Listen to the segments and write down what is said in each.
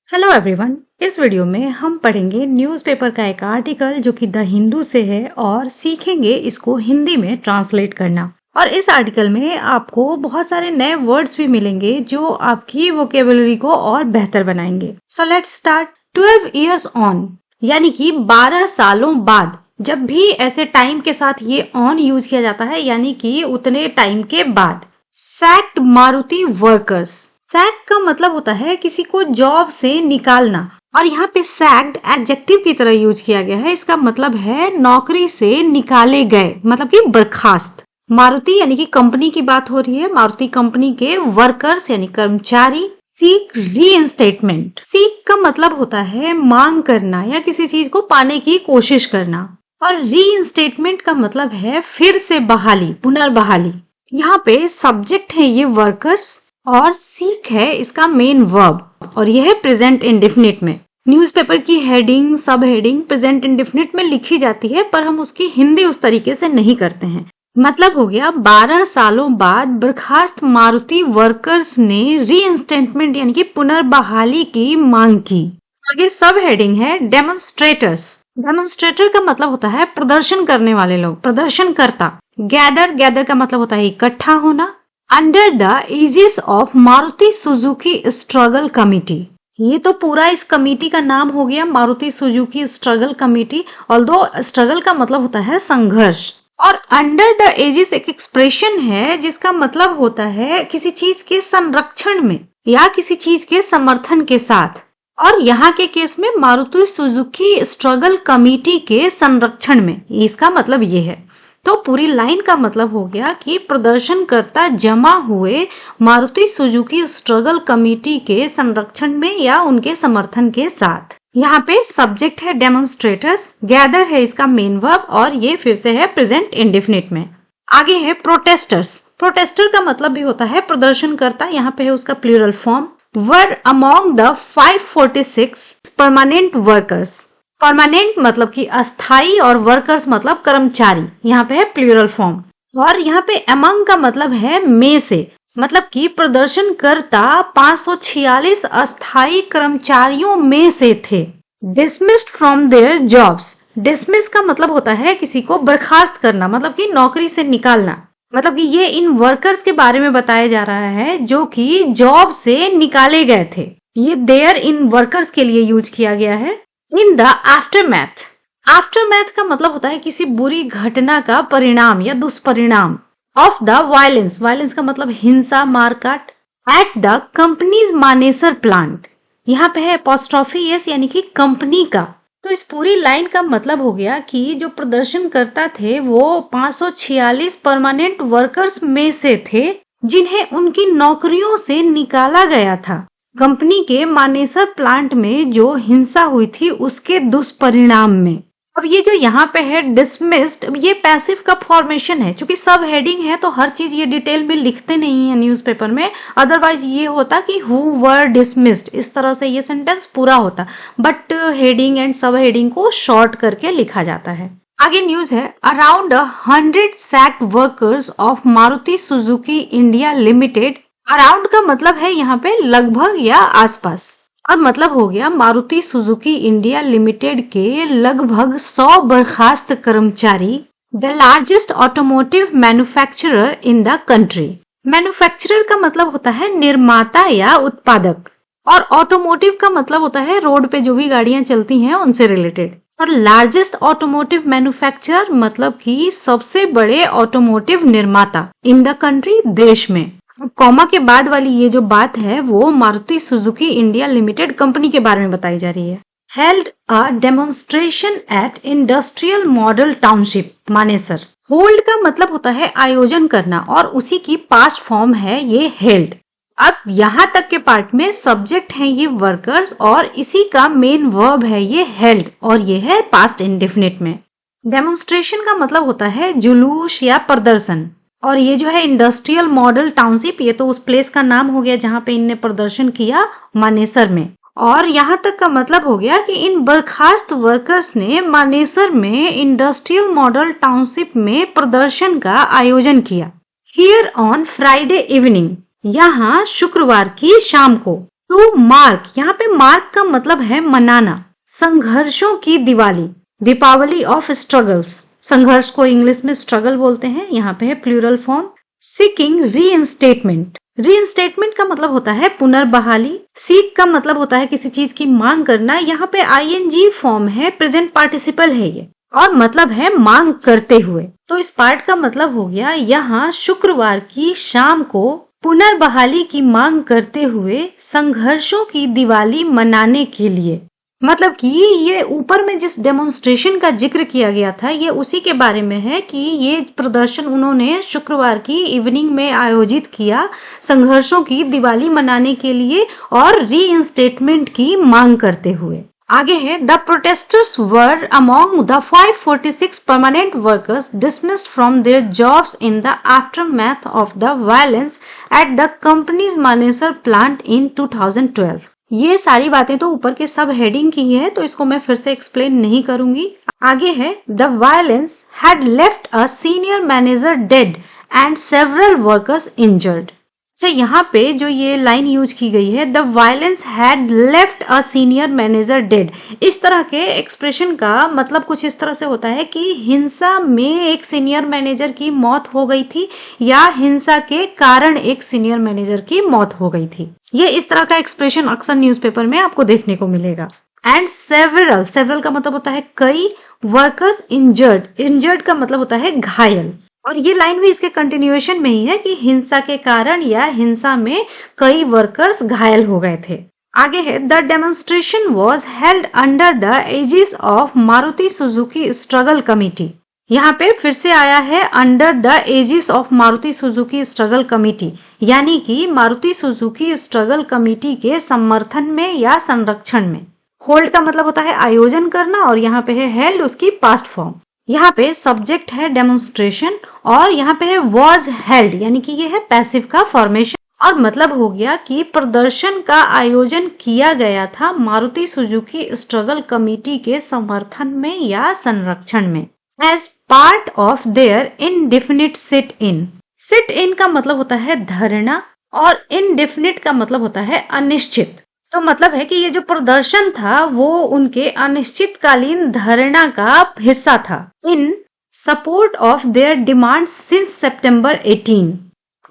Hello everyone. इस video में हम पढ़ेंगे न्यूज़पेपर का एक आर्टिकल जो कि द हिंदू से है और सीखेंगे इसको हिंदी में ट्रांसलेट करना। और इस आर्टिकल में आपको बहुत सारे नए वर्ड्स भी मिलेंगे जो आपकी वोकेबुलरी को और बेहतर बनाएंगे। So let's start. 12 years on यानी कि 12 सालों बाद। जब भी ऐसे टाइम के साथ ये ऑन यूज किया जाता है यानी कि उतने टाइम के बाद। Sacked Maruti workers. सैक का मतलब होता है किसी को जॉब से निकालना और यहाँ पे सैक्ड एडजेक्टिव की तरह यूज किया गया है। इसका मतलब है नौकरी से निकाले गए, मतलब कि बर्खास्त। मारुति यानी कि कंपनी की बात हो रही है। मारुति कंपनी के वर्कर्स यानी कर्मचारी सीक रीइंस्टेटमेंट। सीक का मतलब होता है मांग करना या किसी चीज को पाने की कोशिश करना और रीइंस्टेटमेंट का मतलब है फिर से बहाली, पुनर्बहाली। यहाँ पे सब्जेक्ट है ये वर्कर्स और सीक है इसका मेन वर्ब और यह है प्रेजेंट इंडेफिनिट में। न्यूज़पेपर की हेडिंग, सब हेडिंग प्रेजेंट इंडेफिनिट में लिखी जाती है पर हम उसकी हिंदी उस तरीके से नहीं करते हैं। मतलब हो गया 12 सालों बाद बर्खास्त मारुति वर्कर्स ने रीइंस्टेटमेंट यानी कि पुनर्बहाली की मांग की। आगे सब हेडिंग है डेमोन्स्ट्रेटर्स। डेमोन्स्ट्रेटर का मतलब होता है प्रदर्शन करने वाले लोग, प्रदर्शनकर्ता। गैदर का मतलब होता है इकट्ठा होना। Under the aegis of Maruti Suzuki struggle committee. ये तो पूरा इस कमिटी का नाम हो गया Maruti Suzuki struggle committee. Although struggle का मतलब होता है संघर्ष और अंडर द एजिस एक एक्सप्रेशन है जिसका मतलब होता है किसी चीज के संरक्षण में या किसी चीज के समर्थन के साथ। और यहाँ के केस में मारुति सुजुकी स्ट्रगल कमिटी के संरक्षण में, इसका मतलब ये है। तो पूरी लाइन का मतलब हो गया कि प्रदर्शनकर्ता जमा हुए मारुति सुजुकी स्ट्रगल कमिटी के संरक्षण में या उनके समर्थन के साथ। यहाँ पे सब्जेक्ट है डेमोन्स्ट्रेटर्स, गैदर है इसका मेन वर्ब और ये फिर से है प्रेजेंट इंडेफिनिट में। आगे है प्रोटेस्टर्स। प्रोटेस्टर का मतलब भी होता है प्रदर्शनकर्ता, यहाँ पे है उसका plural form. Were among the 546 permanent workers. Permanent मतलब कि अस्थाई और वर्कर्स मतलब कर्मचारी, यहाँ पे है प्लूरल फॉर्म। और यहाँ पे अमंग का मतलब है में से, मतलब कि प्रदर्शनकर्ता 546 अस्थाई कर्मचारियों में से थे। Dismissed from their jobs. Dismiss का मतलब होता है किसी को बर्खास्त करना, मतलब कि नौकरी से निकालना। मतलब कि ये इन वर्कर्स के बारे में बताया जा रहा है जो कि जॉब से निकाले गए थे। ये देयर इन वर्कर्स के लिए यूज किया गया है। In the aftermath. आफ्टरमैथ का मतलब होता है किसी बुरी घटना का परिणाम या दुष्परिणाम। Of the violence. वायलेंस का मतलब हिंसा, मारकाट। At the companies Manesar plant. यहाँ पे है अपॉस्ट्रोफी एस यानी कि कंपनी का। तो इस पूरी लाइन का मतलब हो गया कि जो प्रदर्शनकर्ता थे वो 546 परमानेंट वर्कर्स में से थे जिन्हें उनकी नौकरियों से निकाला गया था कंपनी के मानेसर प्लांट में जो हिंसा हुई थी उसके दुष्परिणाम में। अब ये जो यहाँ पे है डिसमिस्ड, ये पैसिव का फॉर्मेशन है। क्योंकि सब हेडिंग है तो हर चीज ये डिटेल में लिखते नहीं है न्यूज़पेपर में। अदरवाइज ये होता कि हु वर डिसमिस्ड, इस तरह से ये सेंटेंस पूरा होता, बट हेडिंग एंड सब हेडिंग को शॉर्ट करके लिखा जाता है। आगे न्यूज है around 100 sacked workers of Maruti Suzuki India limited. Around का मतलब है यहाँ पे लगभग या आसपास और मतलब हो गया मारुति सुजुकी इंडिया लिमिटेड के लगभग 100 बर्खास्त कर्मचारी। The largest automotive manufacturer in the country. Manufacturer का मतलब होता है निर्माता या उत्पादक और ऑटोमोटिव का मतलब होता है रोड पे जो भी गाड़ियां चलती हैं उनसे रिलेटेड। और लार्जेस्ट ऑटोमोटिव मैन्युफैक्चरर मतलब कि सबसे बड़े ऑटोमोटिव निर्माता इन द कंट्री, देश में। कॉमा के बाद वाली ये जो बात है वो Maruti Suzuki India limited company के बारे में बताई जा रही है। Held a demonstration at industrial model township Manesar. Hold का मतलब होता है आयोजन करना और उसी की पास्ट फॉर्म है ये हेल्ड। अब यहाँ तक के पार्ट में सब्जेक्ट है ये वर्कर्स और इसी का मेन वर्ब है ये हेल्ड और ये है पास्ट इंडेफिनिट में। डेमोन्स्ट्रेशन का मतलब होता है जुलूस या प्रदर्शन और ये जो है इंडस्ट्रियल मॉडल टाउनशिप, ये तो उस प्लेस का नाम हो गया जहां पे इनने प्रदर्शन किया, मानेसर में। और यहाँ तक का मतलब हो गया कि इन बर्खास्त वर्कर्स ने मानेसर में इंडस्ट्रियल मॉडल टाउनशिप में प्रदर्शन का आयोजन किया। हियर ऑन फ्राइडे इवनिंग, यहाँ शुक्रवार की शाम को। टू मार्क, यहाँ पे मार्क का मतलब है मनाना, संघर्षों की दिवाली, दीपावली ऑफ स्ट्रगल्स, संघर्ष को इंग्लिश में स्ट्रगल बोलते हैं, यहाँ पे है प्लूरल फॉर्म। सीकिंग रीइंस्टेटमेंट, रीइंस्टेटमेंट का मतलब होता है पुनर्बहाली, सीक का मतलब होता है किसी चीज की मांग करना, यहाँ पे आईएनजी फॉर्म है, प्रेजेंट पार्टिसिपल है ये, और मतलब है मांग करते हुए। तो इस पार्ट का मतलब हो गया यहाँ शुक्रवार की शाम को पुनर्बहाली की मांग करते हुए संघर्षों की दिवाली मनाने के लिए। मतलब कि ये ऊपर में जिस डेमोन्स्ट्रेशन का जिक्र किया गया था ये उसी के बारे में है कि ये प्रदर्शन उन्होंने शुक्रवार की इवनिंग में आयोजित किया संघर्षों की दिवाली मनाने के लिए और रीइंस्टेटमेंट की मांग करते हुए। आगे है the protesters were among the 546 permanent workers dismissed from their jobs in the aftermath of the violence eight the companies Manesar plant in 2012। ये सारी बातें तो ऊपर के सब हेडिंग की है तो इसको मैं फिर से एक्सप्लेन नहीं करूंगी। आगे है the violence had left a senior manager dead and several workers injured. से यहाँ पे जो ये लाइन यूज की गई है the violence had left a senior manager dead, इस तरह के एक्सप्रेशन का मतलब कुछ इस तरह से होता है कि हिंसा में एक सीनियर मैनेजर की मौत हो गई थी या हिंसा के कारण एक सीनियर मैनेजर की मौत हो गई थी। ये इस तरह का एक्सप्रेशन अक्सर न्यूज़पेपर में आपको देखने को मिलेगा। एंड सेवरल, सेवरल का मतलब होता है कई, वर्कर्स इंजर्ड, इंजर्ड का मतलब होता है घायल, और ये लाइन भी इसके कंटिन्यूएशन में ही है कि हिंसा के कारण या हिंसा में कई वर्कर्स घायल हो गए थे। आगे है the demonstration was held under the aegis of Maruti Suzuki struggle committee. यहाँ पे फिर से आया है under the aegis of Maruti Suzuki struggle committee, यानी कि मारुति सुजुकी स्ट्रगल कमिटी के समर्थन में या संरक्षण में। होल्ड का मतलब होता है आयोजन करना और यहाँ पे है हेल्ड उसकी पास्ट फॉर्म। यहाँ पे सब्जेक्ट है डेमोन्स्ट्रेशन और यहाँ पे है वॉज हेल्ड, यानी कि ये है पैसिव का फॉर्मेशन और मतलब हो गया कि प्रदर्शन का आयोजन किया गया था मारुति सुजुकी स्ट्रगल कमिटी के समर्थन में या संरक्षण में। As part of their indefinite sit in, sit in का मतलब होता है धरना और इनडेफिनिट का मतलब होता है अनिश्चित। तो मतलब है कि ये जो प्रदर्शन था वो उनके अनिश्चितकालीन धरना का हिस्सा था। इन support of their demand since September 18,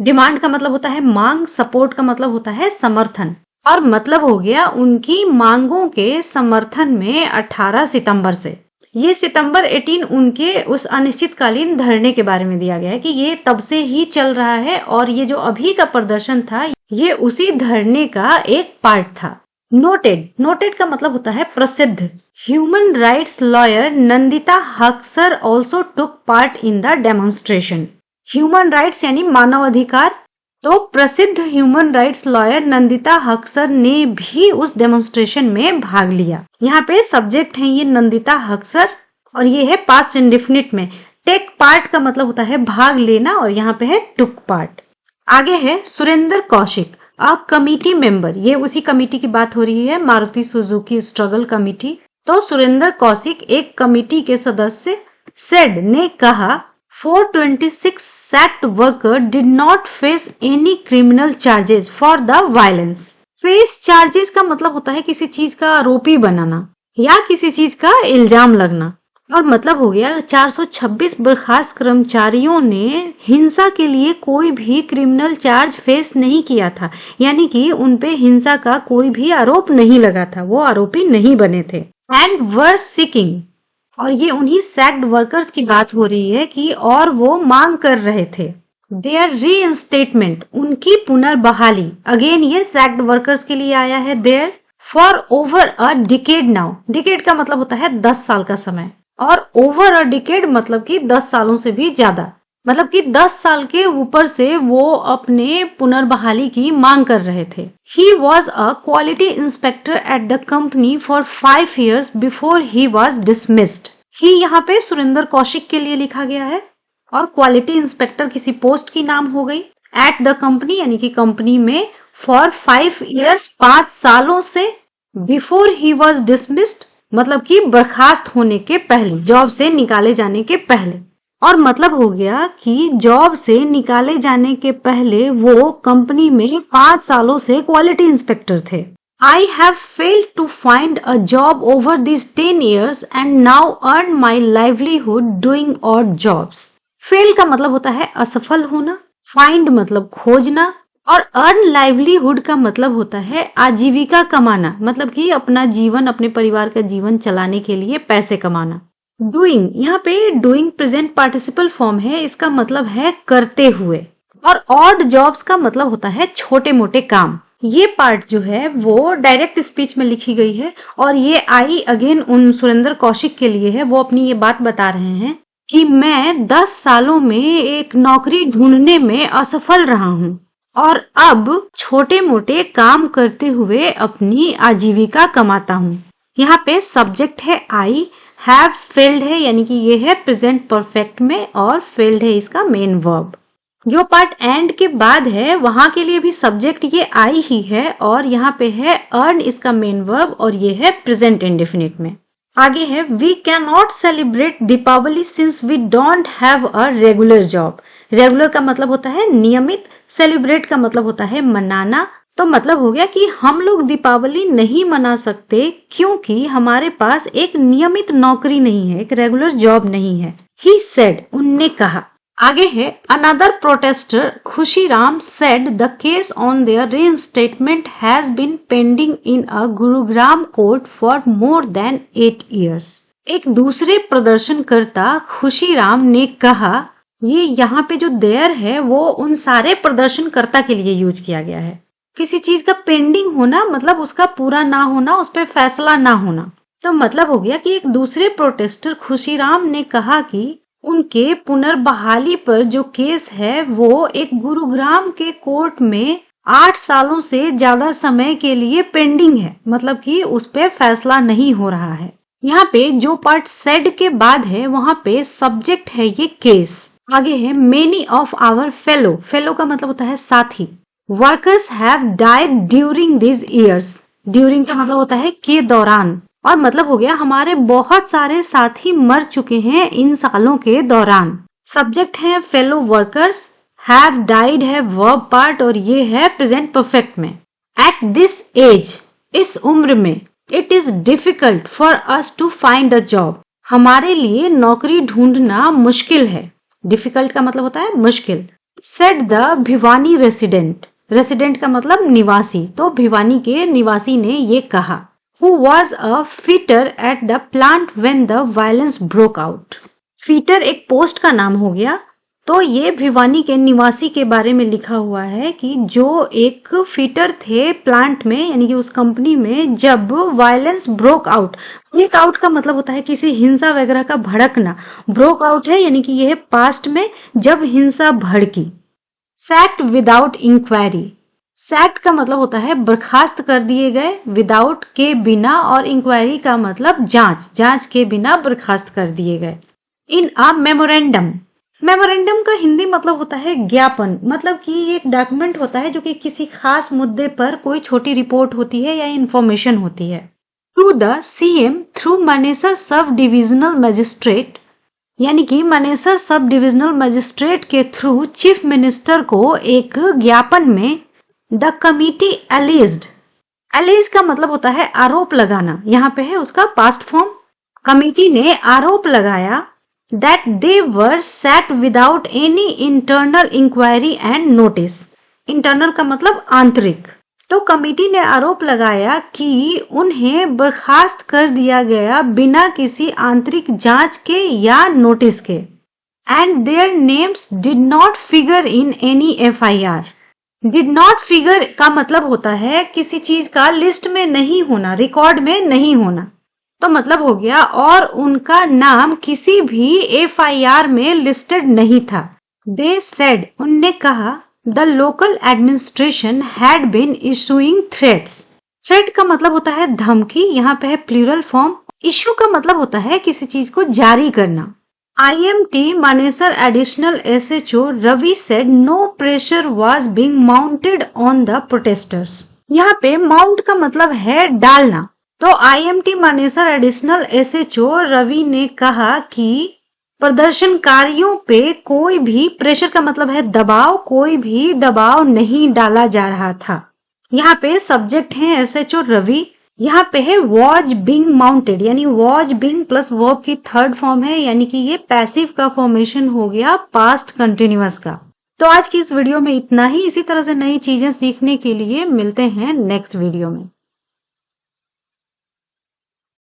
demand का मतलब होता है मांग, सपोर्ट का मतलब होता है समर्थन और मतलब हो गया उनकी मांगों के समर्थन में 18 सितंबर से। ये सितंबर 18 उनके उस अनिश्चितकालीन धरने के बारे में दिया गया है कि ये तब से ही चल रहा है और ये जो अभी का प्रदर्शन था ये उसी धरने का एक पार्ट था। नोटेड, नोटेड का मतलब होता है प्रसिद्ध। Human rights lawyer Nandita Haksar also took part in the demonstration. Human rights यानी मानव अधिकार, तो प्रसिद्ध human rights lawyer Nandita Haksar ने भी उस डेमोन्स्ट्रेशन में भाग लिया। यहाँ पे सब्जेक्ट है ये नंदिता हक्सर और ये है पास्ट इंडेफिनिट में। टेक पार्ट का मतलब होता है भाग लेना और यहाँ पे है टुक पार्ट। आगे है Surendra Kaushik, a committee member, ये उसी कमिटी की बात हो रही है मारुति सुजुकी स्ट्रगल कमिटी। तो सुरेंद्र कौशिक एक कमिटी के सदस्य सेड ने कहा 426 sacked worker did not face any criminal charges for the violence। Face charges का मतलब होता है किसी चीज का आरोपी बनाना या किसी चीज का इल्जाम लगना और मतलब हो गया 426 बर्खास्त कर्मचारियों ने हिंसा के लिए कोई भी क्रिमिनल चार्ज फेस नहीं किया था, यानी कि उनपे हिंसा का कोई भी आरोप नहीं लगा था, वो आरोपी नहीं बने थे। एंड वर सीकिंग, और ये उन्हीं सैक्ड वर्कर्स की बात हो रही है कि और वो मांग कर रहे थे देयर रीइंस्टेटमेंट, उनकी पुनर्बहाली। अगेन ये सैक्ड वर्कर्स के लिए आया है there for over a decade now. Decade का मतलब होता है 10 साल का समय और ओवर अ डिकेड मतलब कि 10 सालों से भी ज्यादा, मतलब कि 10 साल के ऊपर से वो अपने पुनर्बहाली की मांग कर रहे थे। He was a quality inspector at the company for 5 years before he was dismissed। ही यहाँ पे सुरेंद्र कौशिक के लिए लिखा गया है और क्वालिटी इंस्पेक्टर किसी पोस्ट की नाम हो गई। एट द कंपनी यानी कि कंपनी में, फॉर 5 years 5 सालों से, बिफोर ही वॉज डिसमिस्ड मतलब कि बर्खास्त होने के पहले, जॉब से निकाले जाने के पहले। और मतलब हो गया कि जॉब से निकाले जाने के पहले वो कंपनी में 5 सालों से क्वालिटी इंस्पेक्टर थे। I have failed to find a job over these 10 years and now earn my livelihood doing odd jobs. Fail का मतलब होता है असफल होना, find मतलब खोजना और earn livelihood का मतलब होता है आजीविका कमाना, मतलब कि अपना जीवन, अपने परिवार का जीवन चलाने के लिए पैसे कमाना। Doing, यहाँ पे doing present participle form है, इसका मतलब है करते हुए। और odd jobs का मतलब होता है छोटे मोटे काम। ये पार्ट जो है वो डायरेक्ट स्पीच में लिखी गई है और ये आई अगेन उन सुरेंद्र कौशिक के लिए है। वो अपनी ये बात बता रहे हैं कि मैं 10 सालों में एक नौकरी ढूंढने में असफल रहा हूँ और अब छोटे मोटे काम करते हुए अपनी आजीविका कमाता हूँ। यहाँ पे सब्जेक्ट है आई, हैव फेल्ड है यानी कि ये है प्रेजेंट परफेक्ट में और फेल्ड है इसका मेन वर्ब। जो पार्ट एंड के बाद है वहां के लिए भी सब्जेक्ट ये आई ही है और यहाँ पे है अर्न इसका मेन वर्ब और ये है प्रेजेंट इंडेफिनिट में। आगे है we can not celebrate Deepavali since we don't have a regular job. Regular का मतलब होता है नियमित, सेलिब्रेट का मतलब होता है मनाना। तो मतलब हो गया कि हम लोग दीपावली नहीं मना सकते क्योंकि हमारे पास एक नियमित नौकरी नहीं है, एक रेगुलर जॉब नहीं है। ही सेड, उनने कहा। आगे है another protester Khushiram said the case on their reinstatement has been pending in a Gurugram court for more than 8 years। एक दूसरे प्रदर्शनकर्ता खुशीराम ने कहा, ये यहाँ पे जो देयर है वो उन सारे प्रदर्शनकर्ता के लिए यूज किया गया है। किसी चीज का पेंडिंग होना मतलब उसका पूरा ना होना, उस पर फैसला ना होना। तो मतलब हो गया कि एक दूसरे प्रोटेस्टर खुशीराम ने कहा कि उनके पुनर्बहाली पर जो केस है वो एक गुरुग्राम के कोर्ट में 8 सालों से ज्यादा समय के लिए पेंडिंग है, मतलब कि उस पे फैसला नहीं हो रहा है। यहाँ पे जो पार्ट सेड के बाद है वहां पे सब्जेक्ट है ये केस। आगे है many of our fellow, fellow का मतलब होता है साथी। Workers have died during this years, during का मतलब होता है के दौरान और मतलब हो गया हमारे बहुत सारे साथी मर चुके हैं इन सालों के दौरान। सब्जेक्ट है फेलो वर्कर्स, हैव डाइड है वर्ब पार्ट और ये है प्रेजेंट परफेक्ट में। एट दिस एज, इस उम्र में, it is difficult for us to find a job, हमारे लिए नौकरी ढूंढना मुश्किल है। डिफिकल्ट का मतलब होता है मुश्किल। Said the Bhiwani resident, resident का मतलब निवासी, तो भिवानी के निवासी ने ये कहा। Who was a fitter at the plant when the violence broke out? Fitter एक पोस्ट का नाम हो गया। तो ये भिवानी के निवासी के बारे में लिखा हुआ है कि जो एक फिटर थे प्लांट में यानी कि उस कंपनी में जब violence broke out, break out का मतलब होता है किसी हिंसा वगैरह का भड़कना, ब्रोक आउट है यानी कि यह पास्ट में जब हिंसा भड़की। सैक्ड विदाउट इंक्वायरी, सैक्ड का मतलब होता है बर्खास्त कर दिए गए, विदाउट के बिना और इंक्वायरी का मतलब जांच, जांच के बिना बर्खास्त कर दिए गए। इन अ मेमोरेंडम, मेमोरेंडम का हिंदी मतलब होता है ज्ञापन, मतलब कि एक डॉक्यूमेंट होता है जो कि किसी खास मुद्दे पर कोई छोटी रिपोर्ट होती है या इंफॉर्मेशन होती है। To the CM through Manesar sub divisional magistrate, यानी कि मानेसर सब डिविजनल मजिस्ट्रेट के थ्रू चीफ मिनिस्टर को एक ज्ञापन में द कमिटी एलिज्ड, एलिज का मतलब होता है आरोप लगाना, यहाँ पे है उसका पास्ट फॉर्म। कमिटी ने आरोप लगाया that they were sacked without any internal inquiry and notice, internal का मतलब आंतरिक। तो कमिटी ने आरोप लगाया कि उन्हें बर्खास्त कर दिया गया बिना किसी आंतरिक जांच के या नोटिस के। And their names did not figure in any FIR, did not figure का मतलब होता है किसी चीज का लिस्ट में नहीं होना, रिकॉर्ड में नहीं होना। तो मतलब हो गया और उनका नाम किसी भी एफआईआर में लिस्टेड नहीं था। दे सेड, उनने कहा the local administration had been issuing threats, threat का मतलब होता है धमकी, यहाँ पे है प्लूरल फॉर्म। इशू का मतलब होता है किसी चीज को जारी करना। IMT Manesar additional SHO Ravi said no pressure was being mounted on the protesters। यहाँ पे माउंट का मतलब है डालना। तो IMT Manesar additional SHO Ravi ने कहा कि प्रदर्शनकारियों पे कोई भी, प्रेशर का मतलब है दबाव, कोई भी दबाव नहीं डाला जा रहा था। यहाँ पे सब्जेक्ट है SHO रवि। यहाँ पे है वॉज बीइंग माउंटेड, यानी वॉज बीइंग प्लस वर्ब की थर्ड फॉर्म है, यानी कि ये पैसिव का फॉर्मेशन हो गया पास्ट कंटिन्यूअस का। तो आज की इस वीडियो में इतना ही। इसी तरह से नई चीजें सीखने के लिए मिलते हैं नेक्स्ट वीडियो में।